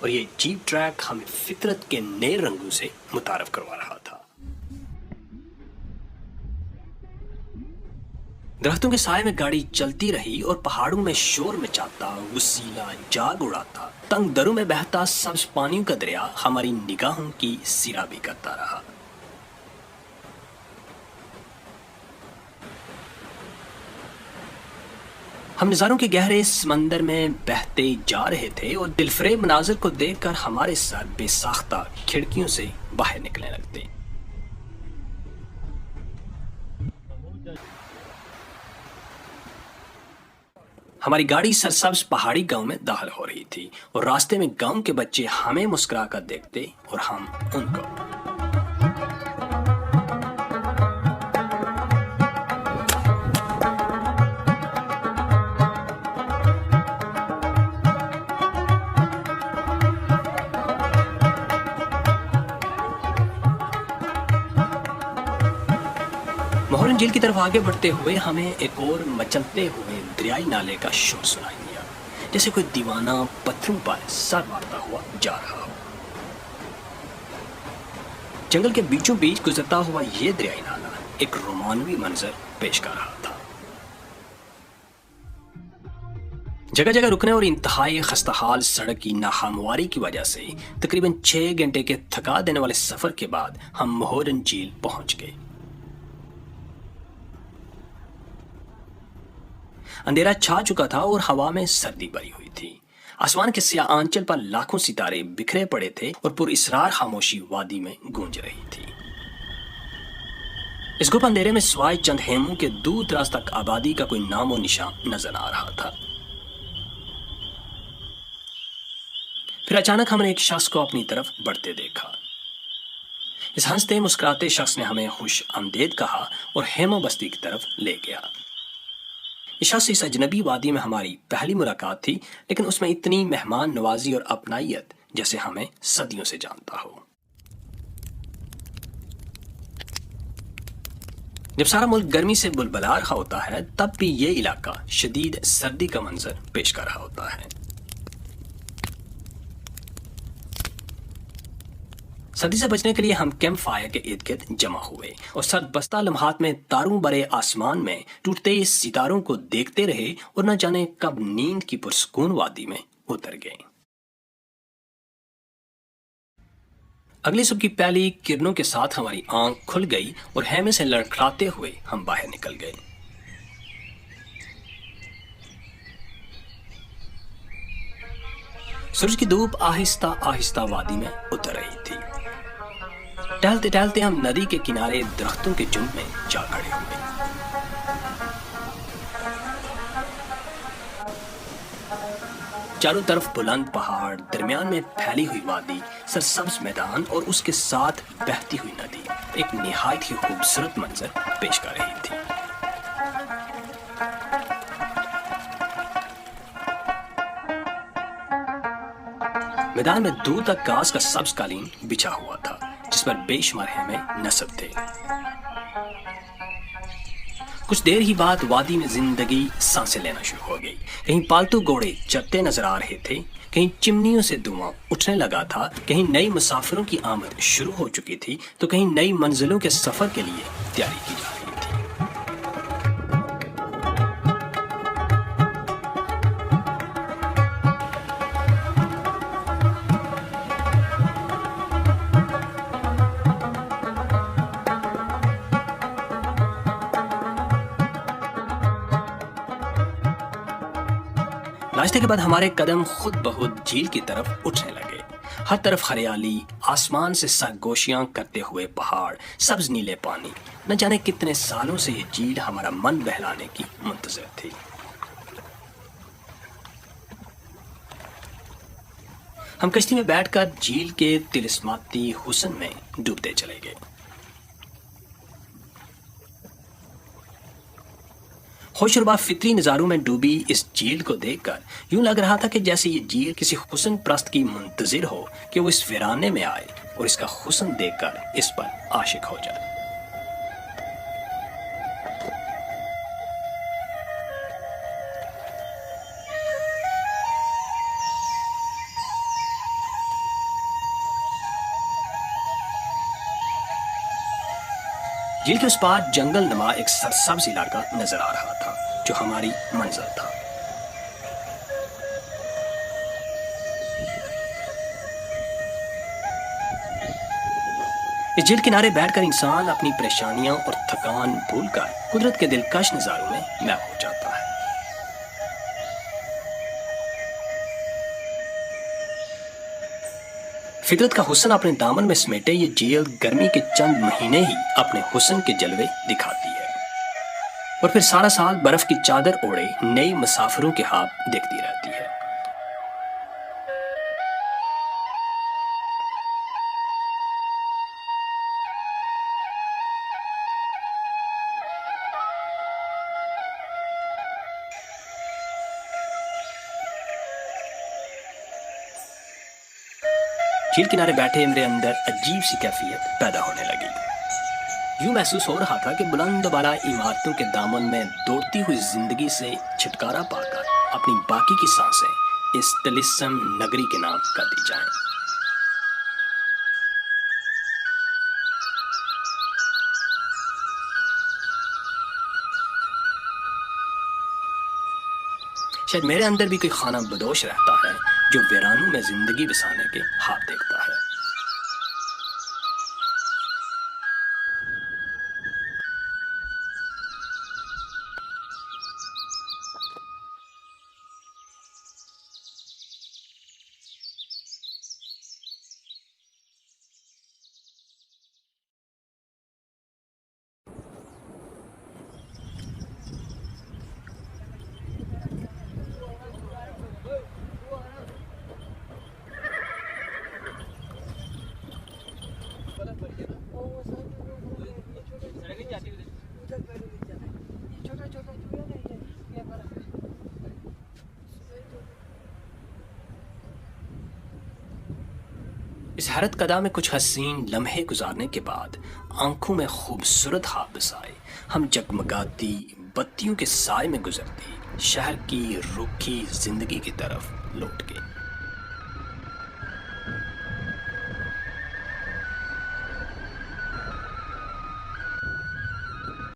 اور یہ jeep track ہمیں فطرت کے نئے رنگوں سے متعارف کروا رہا تھا۔ درختوں کے سائے میں گاڑی چلتی رہی اور پہاڑوں میں شور مچاتا، وسیلہ جاگ اڑاتا، تنگ دروں میں بہتا سبز پانیوں کا دریا ہماری نگاہوں کی سیرابی کرتا رہا۔ ہم نظاروں کے گہرے سمندر میں بہتے جا رہے تھے اور دلفریب مناظر کو دیکھ کر ہمارے سر بے ساختہ کھڑکیوں سے باہر نکلنے لگتے۔ ہماری گاڑی سرسبز پہاڑی گاؤں میں داخل ہو رہی تھی اور راستے میں گاؤں کے بچے ہمیں مسکرا کر دیکھتے اور ہم ان کو۔ مہورن جھیل کی طرف آگے بڑھتے ہوئے ہمیں ایک اور مچلتے ہوئے دریائی نالے کا شور سنائی دیا، جیسے کوئی دیوانہ پتھروں پر سر مارتا ہوا جا رہا ہو۔ جنگل کے بیچوں بیچ گزرتا ہوا یہ دریائی نالا ایک رومانوی منظر پیش کر رہا تھا۔ جگہ جگہ رکنے اور انتہائی خستہ حال سڑک کی ناہمواری کی وجہ سے تقریباً 6 گھنٹے کے تھکا دینے والے سفر کے بعد ہم مہورن جھیل پہنچ گئے۔ اندھیرا چھا چکا تھا اور ہوا میں سردی بھری ہوئی تھی۔ آسمان کے سیاہ آنچل پر لاکھوں ستارے بکھرے پڑے تھے اور پر اسرار خاموشی وادی میں گونج رہی تھی۔ اس گپ اندھیرے میں سوائے چند خیموں کے دور دراز تک آبادی کا کوئی نام و نشان نظر آ رہا تھا۔ پھر اچانک ہم نے ایک شخص کو اپنی طرف بڑھتے دیکھا۔ اس ہنستے مسکراتے شخص نے ہمیں خوش آمدید کہا اور خیمہ بستی کی طرف لے گیا۔ یہ شخص اس اجنبی وادی میں ہماری پہلی ملاقات تھی، لیکن اس میں اتنی مہمان نوازی اور اپنائیت جیسے ہمیں صدیوں سے جانتا ہو۔ جب سارا ملک گرمی سے بلبلا رہا ہوتا ہے، تب بھی یہ علاقہ شدید سردی کا منظر پیش کر رہا ہوتا ہے۔ سردی سے بچنے کے لیے ہم کیمپ فائر کے ارد گرد جمع ہوئے اور سرد بستہ لمحات میں تاروں برے آسمان میں ٹوٹتے ستاروں کو دیکھتے رہے اور نہ جانے کب نیند کی پرسکون وادی میں اتر گئے۔ اگلی صبح کی پہلی کرنوں کے ساتھ ہماری آنکھ کھل گئی اور خیمے سے لڑکھڑاتے ہوئے ہم باہر نکل گئے۔ سورج کی دھوپ آہستہ آہستہ وادی میں اتر رہی تھی۔ ٹہلتے ٹہلتے ہم ندی کے کنارے درختوں کے جھنڈ میں جا کھڑے ہوئے۔ چاروں طرف بلند پہاڑ، درمیان میں پھیلی ہوئی وادی، سرسبز میدان اور اس کے ساتھ بہتی ہوئی ندی ایک نہایت ہی خوبصورت منظر پیش کر رہی تھی۔ میدان میں دور تک گھاس کا سبز قالین بچھا ہوا تھا، جس پر بے شمار خیمے نصب تھے۔ کچھ دیر ہی بعد وادی میں زندگی سانسیں لینا شروع ہو گئی۔ کہیں پالتو گھوڑے چرتے نظر آ رہے تھے، کہیں چمنیوں سے دھواں اٹھنے لگا تھا، کہیں نئی مسافروں کی آمد شروع ہو چکی تھی تو کہیں نئی منزلوں کے سفر کے لیے تیاری کی جا رہی تھی۔ ناشتے کے بعد ہمارے قدم خود بخود جھیل کی طرف اٹھنے لگے۔ ہر طرف ہریالی، آسمان سے سرگوشیاں کرتے ہوئے پہاڑ، سبز نیلے پانی۔ نہ جانے کتنے سالوں سے یہ جھیل ہمارا من بہلانے کی منتظر تھی۔ ہم کشتی میں بیٹھ کر جھیل کے طلسماتی حسن میں ڈوبتے چلے گئے۔ خوش ربا فطری نظاروں میں ڈوبی اس جھیل کو دیکھ کر یوں لگ رہا تھا کہ جیسے یہ جھیل کسی حسن پرست کی منتظر ہو کہ وہ اس ویرانے میں آئے اور اس کا حسن دیکھ کر اس پر عاشق ہو جائے۔ جھیل کے اس پار جنگل نما ایک سرسبز علاقہ نظر آ رہا تھا جو ہماری منزل تھا۔ اس جھیل کنارے بیٹھ کر انسان اپنی پریشانیاں اور تھکان بھول کر قدرت کے دلکش نظاروں میں محو ہو جاتا ہے۔ فطرت کا حسن اپنے دامن میں سمیٹے یہ جھیل گرمی کے چند مہینے ہی اپنے حسن کے جلوے دکھاتی ہے اور پھر سارا سال برف کی چادر اوڑھے نئی مسافروں کے خواب دیکھتی رہتی ہے۔ جھیل کنارے بیٹھے میرے اندر عجیب سی کیفیت پیدا ہونے لگی۔ یوں محسوس ہو رہا تھا کہ بلند بالا عمارتوں کے دامن میں دوڑتی ہوئی زندگی سے چھٹکارا پا کر اپنی باقی کی سانسیں اس طلسم نگری کے نام کر دی جائیں۔ شاید میرے اندر بھی کوئی خانہ بدوش رہتا ہے جو ویرانوں میں زندگی بسانے کے خواب دیکھتا ہے۔ اس حیرت کدا میں کچھ حسین لمحے گزارنے کے بعد آنکھوں میں خوبصورت خواب بسائے ہم جگمگاتی بتیوں کے سائے میں گزرتی شہر کی روکھی زندگی کی طرف لوٹ گئے۔